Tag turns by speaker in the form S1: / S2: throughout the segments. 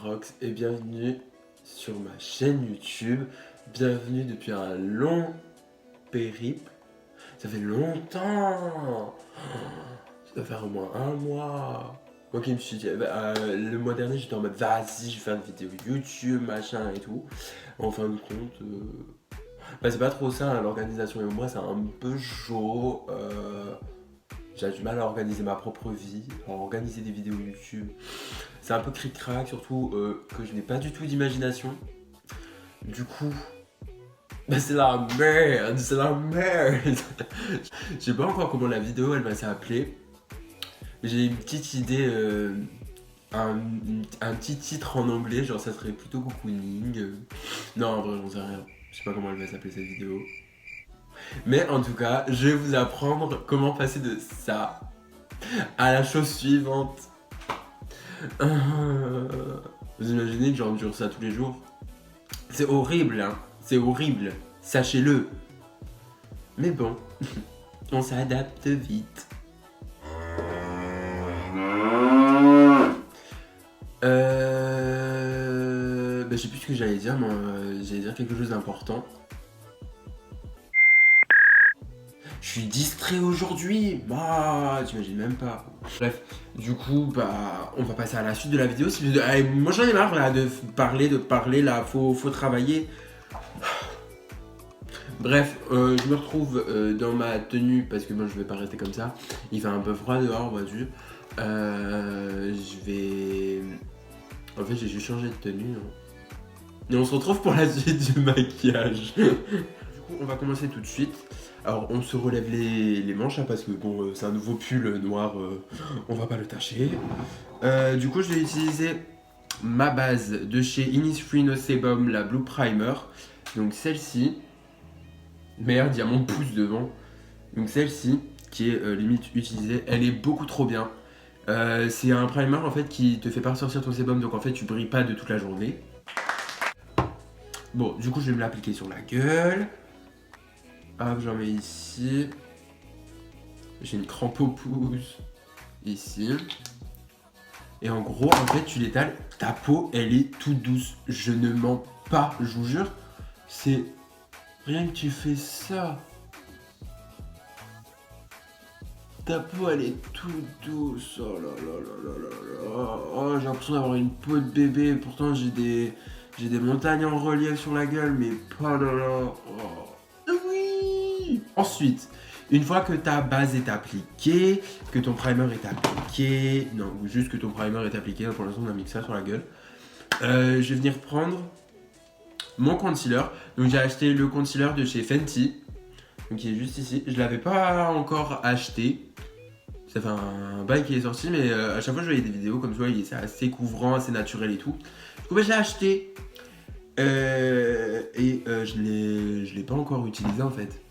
S1: Rox et bienvenue sur ma chaîne YouTube. Bienvenue depuis un long périple. Ça fait longtemps. Ça doit faire au moins un mois. Moi qui me suis dit, le mois dernier j'étais en mode vas-y je vais faire une vidéo YouTube, machin et tout. En fin de compte, c'est pas trop ça, hein, l'organisation et moi c'est un peu chaud. J'ai du mal à organiser ma propre vie, à organiser des vidéos YouTube. C'est un peu cric-crac, surtout que je n'ai pas du tout d'imagination. Du coup, c'est la merde, c'est la merde. Je sais pas encore comment la vidéo elle va s'appeler. J'ai une petite idée, un petit titre en anglais, genre ça serait plutôt cocooning. Non, en vrai, j'en sais rien. Je sais pas comment elle va s'appeler cette vidéo. Mais en tout cas, je vais vous apprendre comment passer de ça à la chose suivante. Vous imaginez que j'endure ça tous les jours? C'est horrible, hein. C'est horrible. Sachez-le. Mais bon, on s'adapte vite. Je sais plus ce que j'allais dire, moi. J'allais dire quelque chose d'important. Je suis distrait aujourd'hui. Bah, t'imagines même pas. Bref, du coup, on va passer à la suite de la vidéo. Moi, j'en ai marre là, de parler là. Faut travailler. Bref, je me retrouve dans ma tenue parce que moi, je vais pas rester comme ça. Il fait un peu froid dehors, vois-tu. En fait, j'ai juste changé de tenue. Hein. Et on se retrouve pour la suite du maquillage. Du coup, on va commencer tout de suite. Alors, on se relève les manches, hein, parce que bon, c'est un nouveau pull noir, on va pas le tâcher. Du coup, je vais utiliser ma base de chez Innisfree No Sebum, la Blue Primer. Donc celle-ci. Merde, il y a mon pouce devant. Donc celle-ci, qui est limite utilisée, elle est beaucoup trop bien. C'est un primer en fait qui te fait pas ressortir ton sébum, donc en fait tu brilles pas de toute la journée. Bon, du coup je vais me l'appliquer sur la gueule. Hop, j'en mets ici. J'ai une crampe au pouce ici. Et en gros, en fait, tu l'étales. Ta peau, elle est toute douce. Je ne mens pas, je vous jure. C'est rien que tu fais ça. Ta peau, elle est toute douce. Oh là là là là là là. Oh, j'ai l'impression d'avoir une peau de bébé. Pourtant, j'ai des montagnes en relief sur la gueule, mais pas là là. Oh. Oui. Ensuite, une fois que ta base est appliquée, que ton primer est appliqué, non, juste que ton primer est appliqué, pour l'instant on a mis que ça sur la gueule, je vais venir prendre mon concealer. Donc j'ai acheté le concealer de chez Fenty, donc qui est juste ici. Je l'avais pas encore acheté. Ça fait un bail qui est sorti, mais à chaque fois je voyais des vidéos comme ça, c'est assez couvrant, assez naturel et tout. Du coup, j'ai acheté. Je l'ai pas encore utilisé en fait.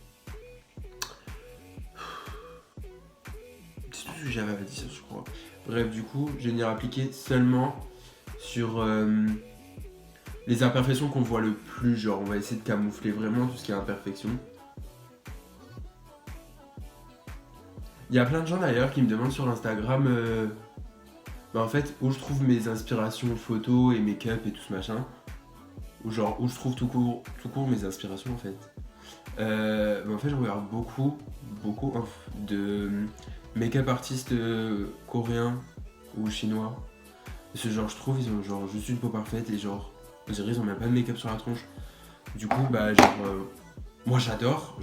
S1: C'est tout ce que j'avais à dire, je crois. Bref, du coup, je vais venir appliquer seulement sur les imperfections qu'on voit le plus. Genre, on va essayer de camoufler vraiment tout ce qui est imperfection. Il y a plein de gens d'ailleurs qui me demandent sur Instagram en fait où je trouve mes inspirations photos et make-up et tout ce machin. Ou genre où je trouve tout court mes inspirations en fait. En fait je regarde beaucoup de make-up artistes coréens ou chinois. Ce genre je trouve ils ont genre juste une peau parfaite et genre on dirait ils ont même pas de make-up sur la tronche. Du coup moi j'adore.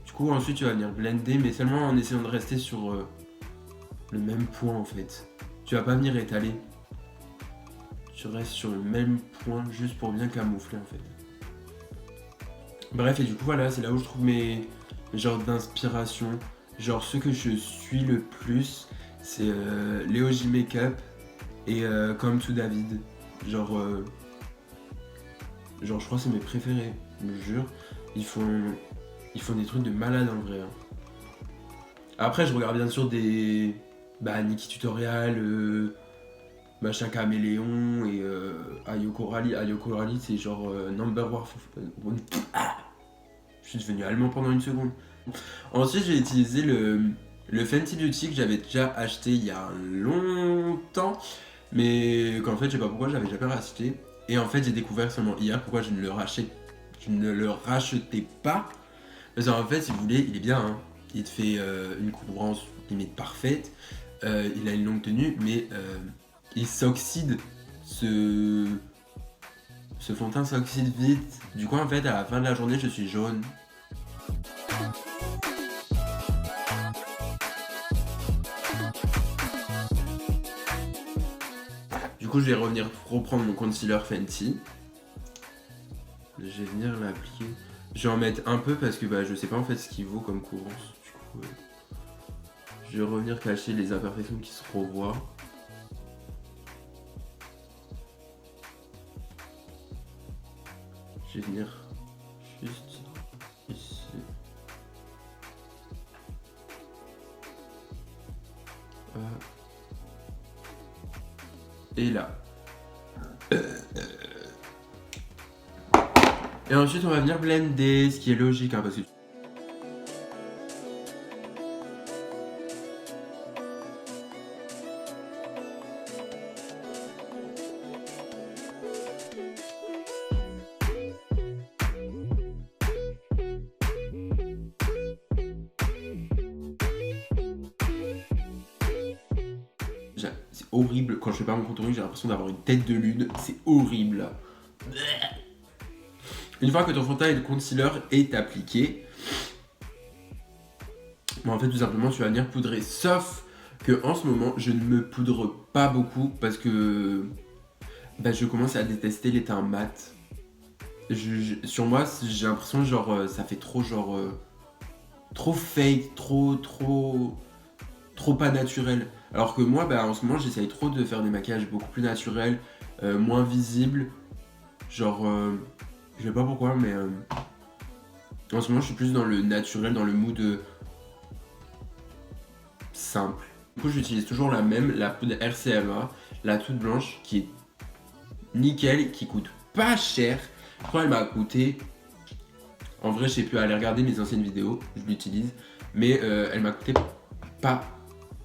S1: Du coup, ensuite, tu vas venir blender, mais seulement en essayant de rester sur le même point, en fait. Tu vas pas venir étaler. Tu restes sur le même point, juste pour bien camoufler, en fait. Bref, et du coup, voilà, c'est là où je trouve mes genres d'inspiration. Genre, ceux que je suis le plus, c'est Léo J Makeup et Come to David. Genre, je crois que c'est mes préférés, je me jure. Ils font des trucs de malade en vrai. Hein. Après, je regarde bien sûr des Nikki Tutorial, machin Caméléon et Ayoko Rally. Ayoko Rally, c'est genre number one. Je suis devenu allemand pendant une seconde. Ensuite, j'ai utilisé le Fenty Beauty que j'avais déjà acheté il y a longtemps. mais qu'en fait je sais pas pourquoi j'avais jamais racheté. Et en fait j'ai découvert seulement hier pourquoi je ne le rachetais pas. Parce qu'en fait, si vous voulez, il est bien, hein. Il te fait une couvrance limite parfaite, il a une longue tenue, mais il s'oxyde, ce fond de teint s'oxyde vite. Du coup, en fait, à la fin de la journée, je suis jaune. Du coup, je vais reprendre mon concealer Fenty. Je vais venir l'appliquer. Je vais en mettre un peu parce que bah, je sais pas en fait ce qu'il vaut comme couvrance. Du coup, je vais revenir cacher les imperfections qui se revoient. Je vais venir juste ici. Et là. Et ensuite on va venir blender, ce qui est logique hein, parce que c'est horrible quand je fais pas mon contouring, j'ai l'impression d'avoir une tête de lune, c'est horrible. Une fois que ton fond de teint et le concealer est appliqué, en fait tout simplement tu vas venir poudrer, sauf que en ce moment je ne me poudre pas beaucoup parce que bah, je commence à détester les teints mat. Sur moi j'ai l'impression genre ça fait trop genre trop fake, trop pas naturel. Alors que moi bah, en ce moment j'essaye trop de faire des maquillages beaucoup plus naturels, moins visibles, genre je sais pas pourquoi mais en ce moment je suis plus dans le naturel, dans le mood simple. Du coup j'utilise toujours la même, la poudre RCMA, la toute blanche qui est nickel, qui coûte pas cher. Je crois qu'elle m'a coûté, en vrai je sais plus, aller regarder mes anciennes vidéos, je l'utilise, mais elle m'a coûté pas,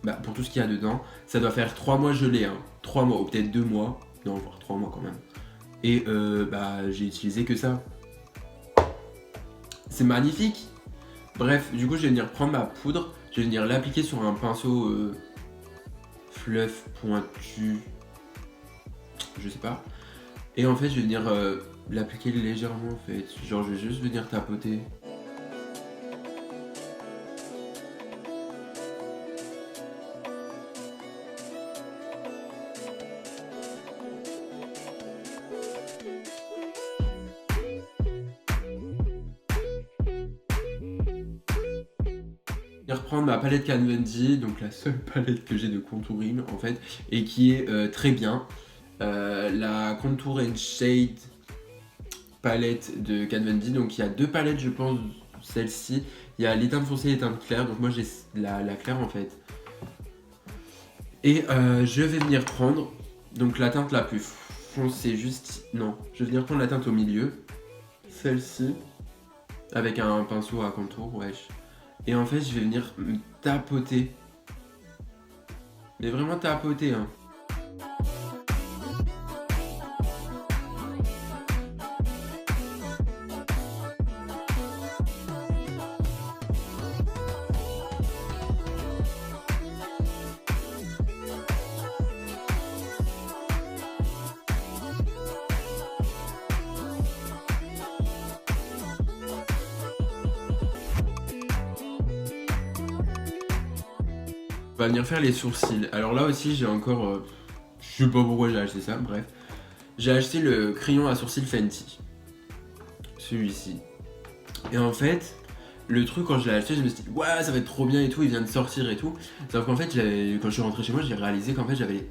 S1: bah, pour tout ce qu'il y a dedans, ça doit faire 3 mois gelé, hein. 3 mois ou peut-être 2 mois, non voire 3 mois quand même. Et bah j'ai utilisé que ça. C'est magnifique. Bref, du coup je vais venir prendre ma poudre, je vais venir l'appliquer sur un pinceau fluff pointu, je sais pas. Et en fait je vais venir l'appliquer légèrement en fait, genre je vais juste venir tapoter. Je vais reprendre ma palette Kat Von D, donc la seule palette que j'ai de contouring en fait, et qui est très bien. La Contour and Shade palette de Kat Von D, donc il y a 2 palettes je pense, celle-ci. Il y a l'éteinte foncée et l'éteinte claire, donc moi j'ai la claire en fait. Et je vais venir prendre donc la teinte la plus foncée, juste... Non, je vais venir prendre la teinte au milieu, celle-ci, avec un pinceau à contour, wesh. Et en fait, je vais venir me tapoter. Mais vraiment tapoter, hein. On va venir faire les sourcils. Alors là aussi, j'ai encore... je sais pas pourquoi j'ai acheté ça, bref. J'ai acheté le crayon à sourcils Fenty. Celui-ci. Et en fait, le truc quand je l'ai acheté, je me suis dit, ouais, ça va être trop bien et tout, il vient de sortir et tout. Sauf qu'en fait, quand je suis rentré chez moi, j'ai réalisé qu'en fait, j'avais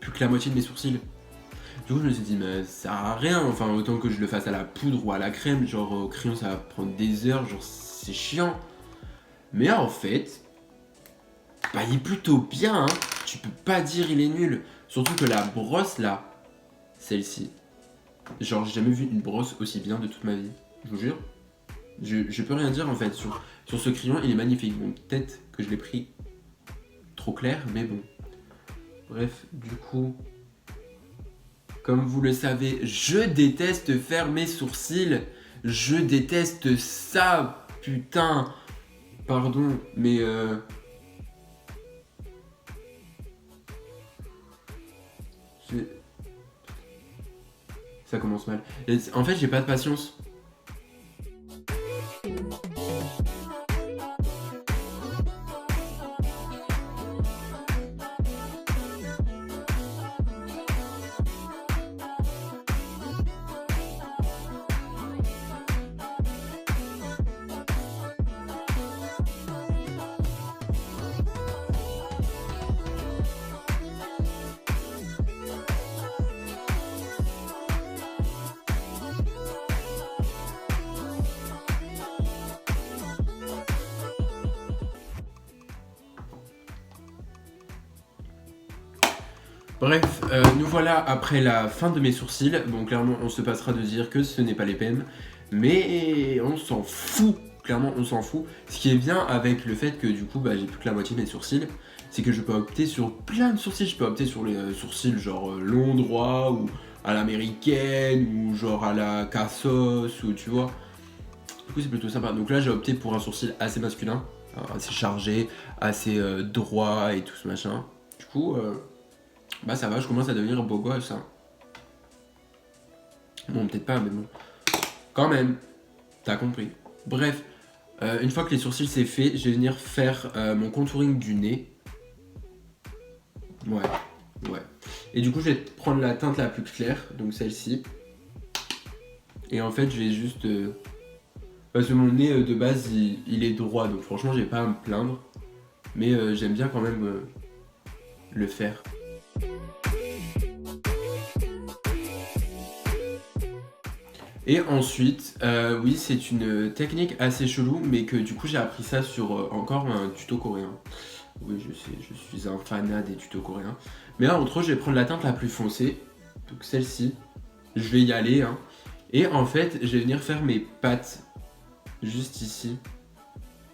S1: plus que la moitié de mes sourcils. Du coup, je me suis dit, mais ça sert à rien, enfin, autant que je le fasse à la poudre ou à la crème, genre au crayon, ça va prendre des heures, genre c'est chiant. Mais en fait, bah, il est plutôt bien, hein. Tu peux pas dire il est nul. Surtout que la brosse là, celle-ci, genre j'ai jamais vu une brosse aussi bien de toute ma vie, je vous jure. Je peux rien dire en fait sur ce crayon, il est magnifique. Bon, peut-être que je l'ai pris trop clair, mais bon. Bref, du coup, comme vous le savez, je déteste faire mes sourcils. Je déteste ça, putain. Pardon, mais ça commence mal. Et en fait, j'ai pas de patience. Bref, nous voilà après la fin de mes sourcils. Bon, clairement, on se passera de dire que ce n'est pas les peines. Mais on s'en fout. Clairement, on s'en fout. Ce qui est bien avec le fait que du coup, j'ai plus que la moitié de mes sourcils, c'est que je peux opter sur plein de sourcils. Je peux opter sur les sourcils genre long droit ou à l'américaine ou genre à la cassos ou tu vois. Du coup, c'est plutôt sympa. Donc là, j'ai opté pour un sourcil assez masculin, assez chargé, assez droit et tout ce machin. Du coup, ça va, je commence à devenir beau gosse. Hein. Bon, peut-être pas, mais bon. Quand même, t'as compris. Bref, une fois que les sourcils c'est fait, je vais venir faire mon contouring du nez. Ouais. Et du coup, je vais prendre la teinte la plus claire, donc celle-ci. Et en fait, je vais juste... parce que mon nez, de base, il est droit, donc franchement, j'ai pas à me plaindre. Mais j'aime bien quand même le faire. Et ensuite, oui, c'est une technique assez chelou, mais que du coup j'ai appris ça sur encore un tuto coréen. Oui, je sais, je suis un fanat des tutos coréens. Mais là, entre autres, je vais prendre la teinte la plus foncée, donc celle-ci. Je vais y aller, hein. Et en fait, je vais venir faire mes pattes juste ici,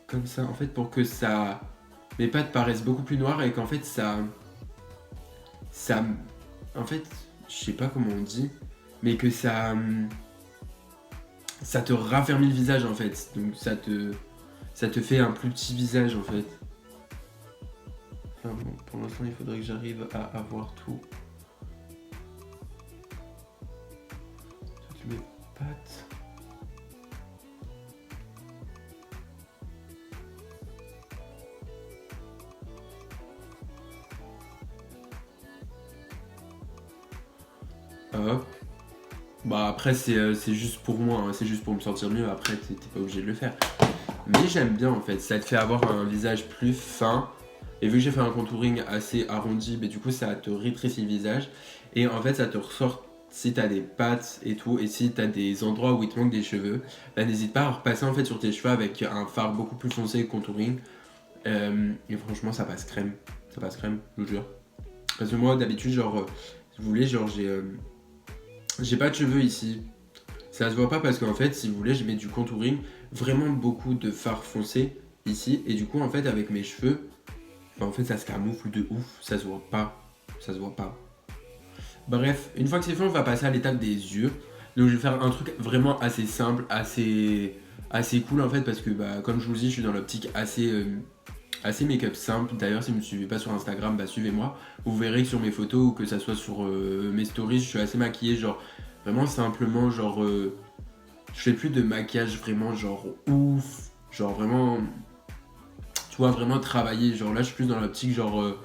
S1: comme ça, en fait, pour que mes pattes paraissent beaucoup plus noires et qu'en fait en fait, je sais pas comment on dit, mais que ça te raffermit le visage en fait, donc ça te fait un plus petit visage en fait. Enfin bon, pour l'instant il faudrait que j'arrive à avoir tout. Toutes mes pattes. Hop. Après c'est juste pour moi, hein, c'est juste pour me sentir mieux, après t'es pas obligé de le faire. Mais j'aime bien en fait, ça te fait avoir un visage plus fin. Et vu que j'ai fait un contouring assez arrondi, du coup ça te rétrécit le visage. Et en fait ça te ressort si t'as des pattes et tout, et si t'as des endroits où il te manque des cheveux, n'hésite pas à repasser en fait sur tes cheveux avec un fard beaucoup plus foncé que contouring. Et franchement ça passe crème, je vous jure. Parce que moi d'habitude genre, si vous voulez, genre j'ai pas de cheveux ici. Ça se voit pas parce qu'en fait, si vous voulez, je mets du contouring, vraiment beaucoup de fard foncé ici. Et du coup, en fait, avec mes cheveux, en fait, ça se camoufle de ouf. Ça se voit pas. Bref, une fois que c'est fait, on va passer à l'étape des yeux. Donc, je vais faire un truc vraiment assez simple, assez cool en fait, parce que comme je vous dis, je suis dans l'optique assez make-up simple. D'ailleurs, si vous ne me suivez pas sur Instagram, suivez-moi. Vous verrez que sur mes photos ou que ça soit sur mes stories, je suis assez maquillé, genre vraiment simplement, genre je fais plus de maquillage vraiment genre ouf, genre vraiment, tu vois, vraiment travaillé. Genre là, je suis plus dans l'optique genre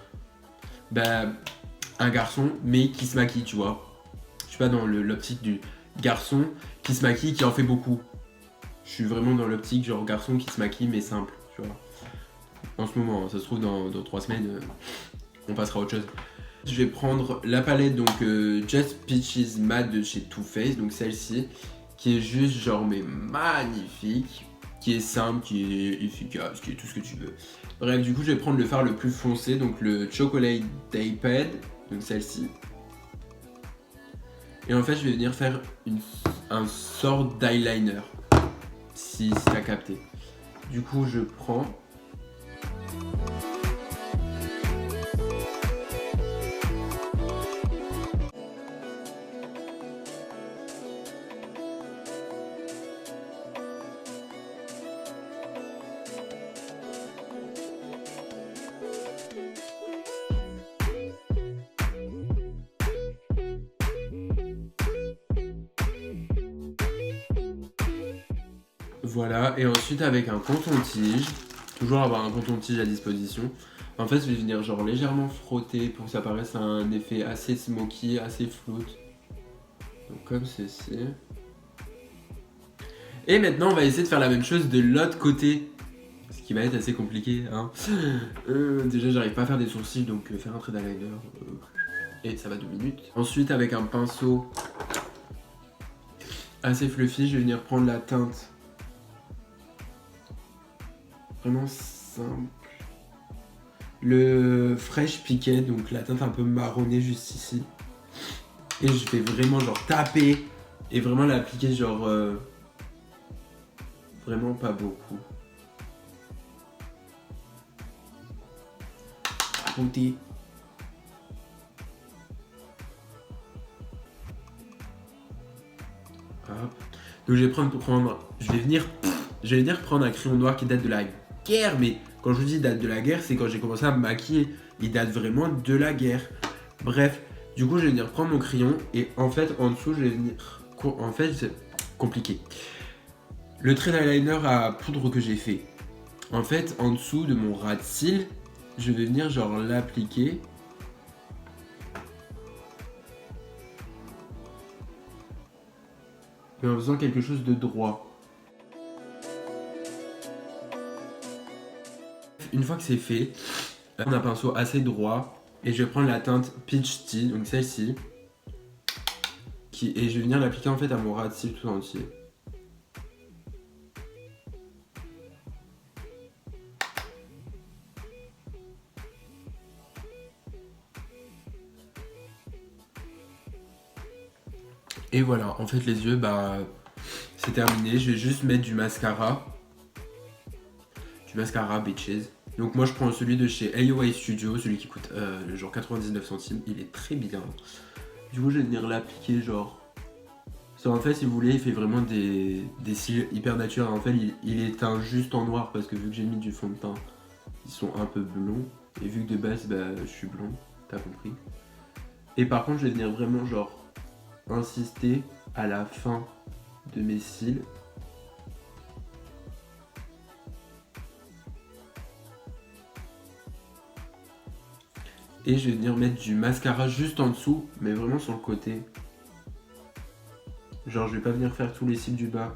S1: un garçon mais qui se maquille, tu vois. Je suis pas dans l'optique du garçon qui se maquille, qui en fait beaucoup. Je suis vraiment dans l'optique genre garçon qui se maquille mais simple, tu vois. En ce moment, ça se trouve dans 3 semaines, on passera à autre chose. Je vais prendre la palette donc Just Peaches Matte de chez Too Faced, donc celle-ci, qui est juste genre mais magnifique, qui est simple, qui est efficace, qui est tout ce que tu veux. Bref, du coup je vais prendre le fard le plus foncé, donc le Chocolate Diamond, donc celle-ci. Et en fait je vais venir faire un sort d'eyeliner, si t'as capté. Du coup, je prends. Du coup, je prends Voilà, et ensuite avec un coton-tige, toujours avoir un coton-tige à disposition. En fait, je vais venir genre légèrement frotter pour que ça paraisse un effet assez smoky, assez float. Donc comme ceci. Et maintenant, on va essayer de faire la même chose de l'autre côté. Ce qui va être assez compliqué, hein. Déjà, j'arrive pas à faire des sourcils, donc faire un trait d'eyeliner. Et ça va 2 minutes. Ensuite, avec un pinceau assez fluffy, je vais venir prendre la teinte. Vraiment simple. Le Fresh Piquet, donc la teinte un peu marronnée juste ici. Et je vais vraiment genre taper et vraiment l'appliquer genre vraiment pas beaucoup. Comptez. Hop. Donc je vais venir prendre un crayon noir qui date de la guerre, mais quand je vous dis date de la guerre, c'est quand j'ai commencé à me maquiller. Il date vraiment de la guerre. Bref, du coup je vais venir prendre mon crayon et en fait en dessous je vais venir... En fait c'est compliqué. Le trait d'eyeliner à poudre que j'ai fait. En fait en dessous de mon ras de cils, je vais venir genre l'appliquer. Mais en faisant quelque chose de droit. Une fois que c'est fait, on a un pinceau assez droit et je vais prendre la teinte Peach Tea, donc celle-ci, et je vais venir l'appliquer en fait à mon ras de cils tout entier. Et voilà, en fait les yeux, bah c'est terminé, je vais juste mettre du mascara. Du mascara Bitches. Donc moi je prends celui de chez AOA Studio, celui qui coûte genre 99 centimes, il est très bien. Du coup je vais venir l'appliquer genre... En fait si vous voulez il fait vraiment des cils hyper naturels. En fait il est teint juste en noir parce que vu que j'ai mis du fond de teint, ils sont un peu blonds. Et vu que de base bah, je suis blond, t'as compris. Et par contre je vais venir vraiment genre insister à la fin de mes cils. Et je vais venir mettre du mascara juste en dessous, mais vraiment sur le côté. Genre je vais pas venir faire tous les cils du bas.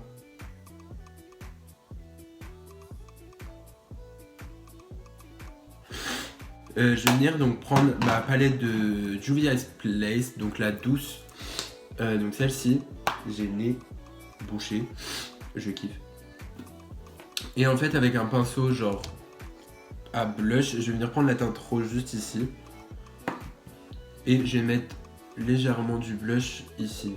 S1: Je vais venir donc prendre ma palette de Juvia's Place, donc la douce. Donc celle-ci, j'ai le nez bouché, je kiffe. Et en fait avec un pinceau genre à blush, je vais venir prendre la teinte rose juste ici. Et je vais mettre légèrement du blush ici.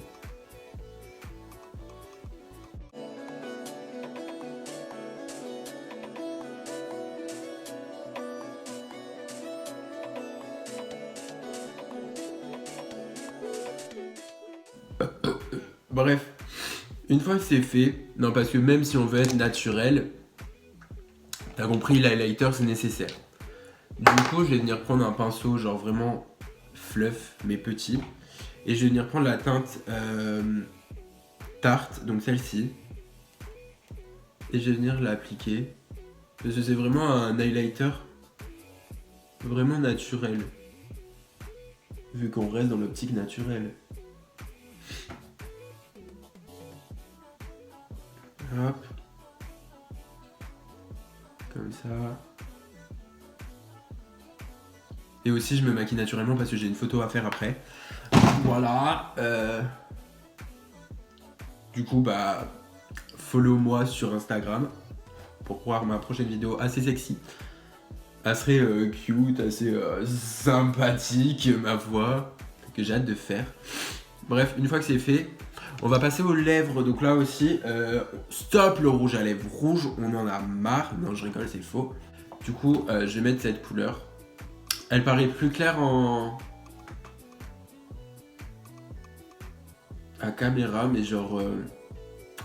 S1: Bref, une fois que c'est fait, non parce que même si on veut être naturel, t'as compris, l'highlighter c'est nécessaire. Du coup, je vais venir prendre un pinceau genre vraiment fluff mais petit. Et je vais venir prendre la teinte Tarte, donc celle-ci. Et je vais venir l'appliquer. Parce que c'est vraiment un highlighter vraiment naturel. Vu qu'on reste dans l'optique naturelle. Hop. Comme ça. Et aussi je me maquille naturellement parce que j'ai une photo à faire après. Voilà. Du coup bah follow moi sur Instagram pour voir ma prochaine vidéo assez sexy. Assez cute, assez sympathique ma voix. Que j'ai hâte de faire. Bref, une fois que c'est fait, on va passer aux lèvres. Donc là aussi, stop le rouge à lèvres rouge, on en a marre. Non, je rigole, c'est faux. Du coup, je vais mettre cette couleur. Elle paraît plus claire à caméra, mais genre,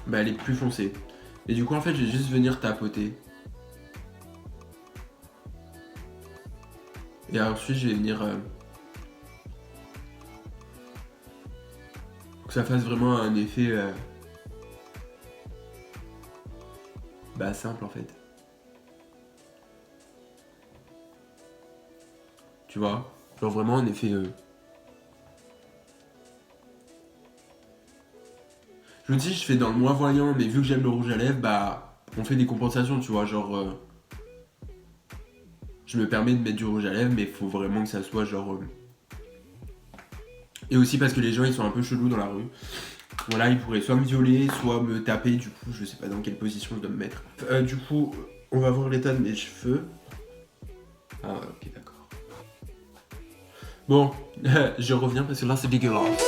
S1: bah, elle est plus foncée. Et du coup, en fait, je vais juste venir tapoter. Et ensuite, je vais venir... que ça fasse vraiment un effet... Bah simple en fait. Tu vois, genre vraiment un effet... Je me dis, je fais dans le moins voyant, mais vu que j'aime le rouge à lèvres, bah on fait des compensations, tu vois, genre... je me permets de mettre du rouge à lèvres, mais il faut vraiment que ça soit genre... Et aussi parce que les gens, ils sont un peu chelous dans la rue. Voilà, ils pourraient soit me violer, soit me taper, du coup, je sais pas dans quelle position je dois me mettre. Du coup, on va voir l'état de mes cheveux. Ah, ok, d'accord. Bon, je reviens parce que là, c'est dégueulasse.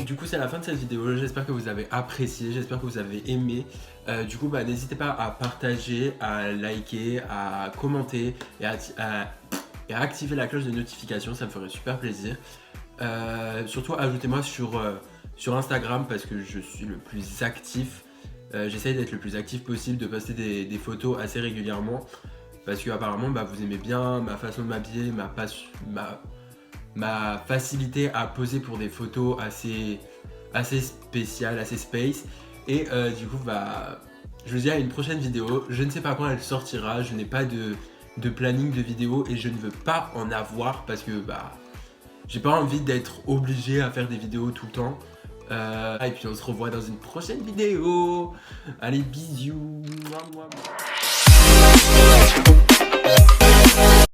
S1: Du coup c'est la fin de cette vidéo, j'espère que vous avez apprécié, j'espère que vous avez aimé. Du coup bah, n'hésitez pas à partager, à liker, à commenter et à activer la cloche de notification, ça me ferait super plaisir. Surtout ajoutez-moi sur Instagram parce que je suis le plus actif. J'essaye d'être le plus actif possible, de poster des photos assez régulièrement. Parce que apparemment bah, vous aimez bien ma façon de m'habiller, ma facilité à poser pour des photos assez spéciales, assez space. Et du coup bah je vous dis à une prochaine vidéo. Je ne sais pas quand elle sortira, je n'ai pas de planning de vidéo et je ne veux pas en avoir parce que bah j'ai pas envie d'être obligé à faire des vidéos tout le temps. Et puis on se revoit dans une prochaine vidéo. Allez, bisous. Mouah, mouah, mouah.